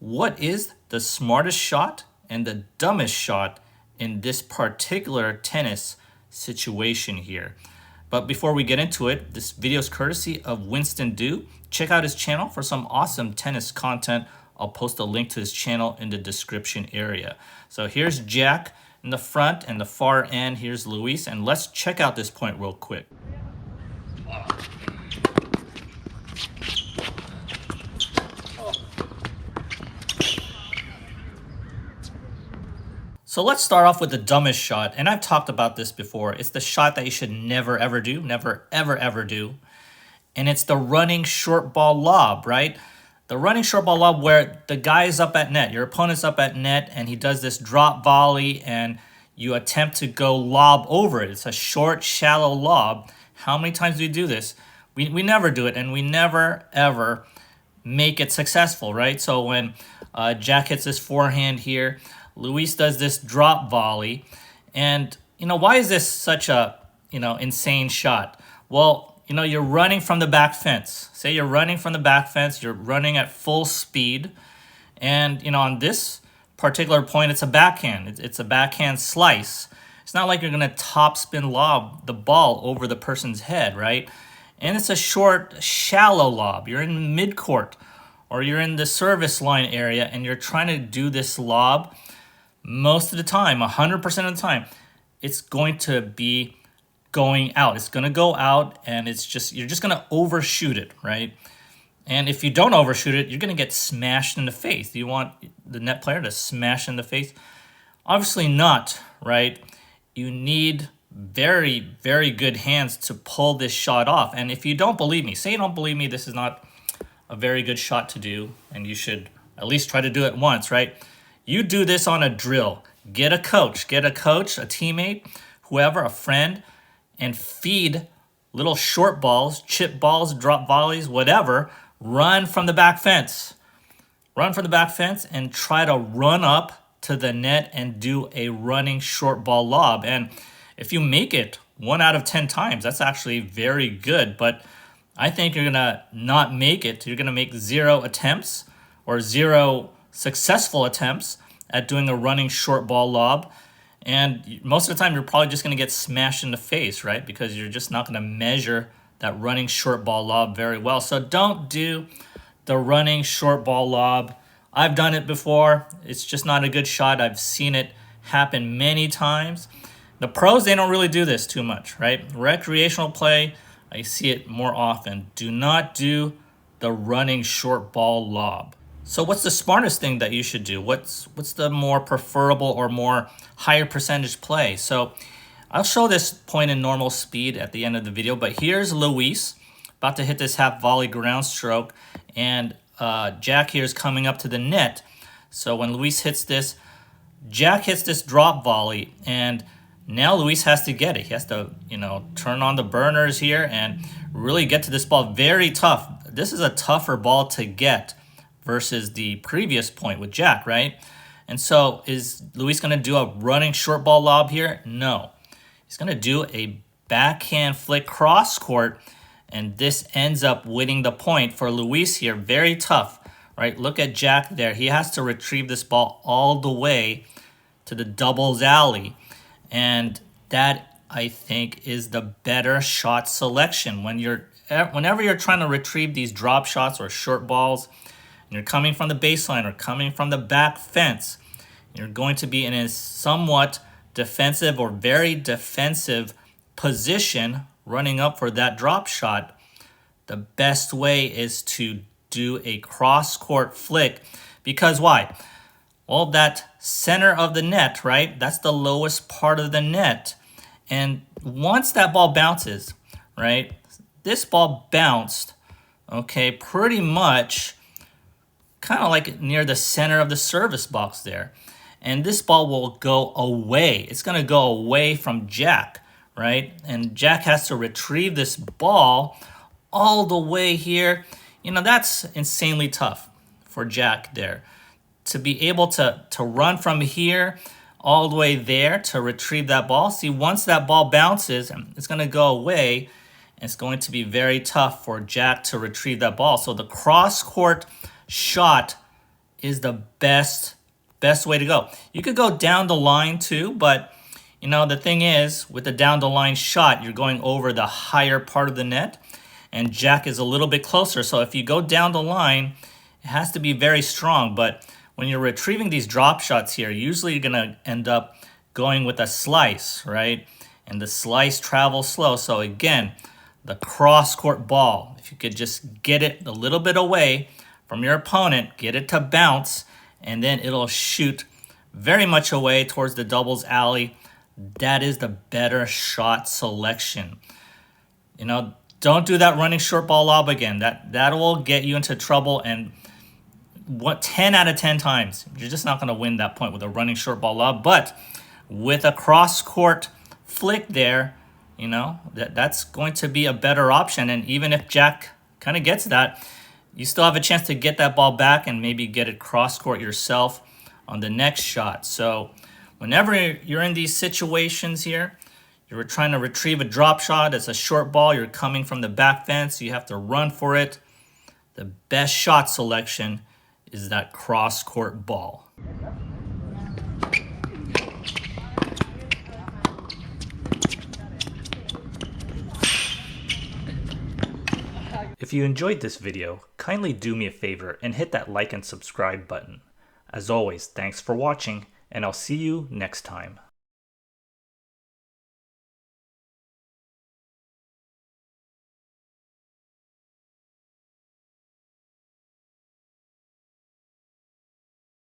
what is the smartest shot and the dumbest shot in this particular tennis situation here. But before we get into it, this video is courtesy of Winston Du. Check out his channel for some awesome tennis content. I'll post a link to his channel in the description area. So here's Jack in the front and the far end. Here's Luis, and let's check out this point real quick. So let's start off with the dumbest shot, and I've talked about this before. It's the shot that you should never ever do, never ever ever do. And it's the running short ball lob, right? The running short ball lob where the guy is up at net, your opponent's up at net, and he does this drop volley, and you attempt to go lob over it. It's a short, shallow lob. How many times do we do this? We never do it, and we never ever make it successful, right? So when Jack hits his forehand here, Luis does this drop volley, and why is this such a insane shot? Well, you're running from the back fence. Say you're running from the back fence, you're running at full speed, and on this particular point, it's a backhand. It's a backhand slice. It's not like you're gonna topspin lob the ball over the person's head, right? And it's a short, shallow lob. You're in midcourt, or you're in the service line area, and you're trying to do this lob. Most of the time, 100% of the time, it's going to be going out. It's going to go out, and you're just going to overshoot it, right? And if you don't overshoot it, you're going to get smashed in the face. Do you want the net player to smash in the face? Obviously not, right? You need very, very good hands to pull this shot off. And if you don't believe me, say you don't believe me, this is not a very good shot to do, and you should at least try to do it once, right? You do this on a drill. Get a coach, a teammate, whoever, a friend, and feed little short balls, chip balls, drop volleys, whatever. Run from the back fence. Run from the back fence and try to run up to the net and do a running short ball lob. And if you make it 1 out of 10 times, that's actually very good. But I think you're going to not make it. You're going to make 0 attempts or 0 successful attempts at doing a running short ball lob, and most of the time you're probably just going to get smashed in the face, right? Because you're just not going to measure that running short ball lob very well. So don't do the running short ball lob. I've done it before. It's just not a good shot. I've seen it happen many times. The pros, they don't really do this too much, right? Recreational play, I see it more often. Do not do the running short ball lob. So what's the smartest thing that you should do? What's the more preferable or more higher percentage play? So I'll show this point in normal speed at the end of the video, but here's Luis about to hit this half volley ground stroke, and Jack here is coming up to the net. So when Luis hits this, Jack hits this drop volley, and now Luis has to get it. He has to, turn on the burners here and really get to this ball. Very tough. This is a tougher ball to get versus the previous point with Jack, right? And so is Luis going to do a running short ball lob here? No. He's going to do a backhand flick cross court, and this ends up winning the point for Luis here. Very tough, right? Look at Jack there. He has to retrieve this ball all the way to the doubles alley, and that, I think, is the better shot selection. Whenever you're trying to retrieve these drop shots or short balls, and you're coming from the baseline or coming from the back fence, you're going to be in a somewhat defensive or very defensive position running up for that drop shot. The best way is to do a cross-court flick, because why? Well, that center of the net, right? That's the lowest part of the net. And once that ball bounces, right? This ball bounced, okay, pretty much kind of like near the center of the service box there. And this ball will go away. It's going to go away from Jack, right? And Jack has to retrieve this ball all the way here. That's insanely tough for Jack there. To be able to run from here all the way there to retrieve that ball. See, once that ball bounces, it's going to go away. It's going to be very tough for Jack to retrieve that ball. So the cross-court shot is the best way to go. You could go down the line too, but you know, the thing is, with the down the line shot, you're going over the higher part of the net, and Jack is a little bit closer. So if you go down the line, it has to be very strong. But when you're retrieving these drop shots here, usually you're going to end up going with a slice, right? And the slice travels slow. So again, the cross-court ball, if you could just get it a little bit away from your opponent, get it to bounce, and then it'll shoot very much away towards the doubles alley. That is the better shot selection. You know, don't do that running short ball lob again. That will get you into trouble, and 10 out of 10 times, you're just not going to win that point with a running short ball lob. But with a cross-court flick there, you know, that's going to be a better option. And even if Jack kind of gets that, you still have a chance to get that ball back and maybe get it cross-court yourself on the next shot. So whenever you're in these situations here, you're trying to retrieve a drop shot. It's a short ball. You're coming from the back fence. You have to run for it. The best shot selection is that cross-court ball. If you enjoyed this video, kindly do me a favor and hit that like and subscribe button. As always, thanks for watching, and I'll see you next time.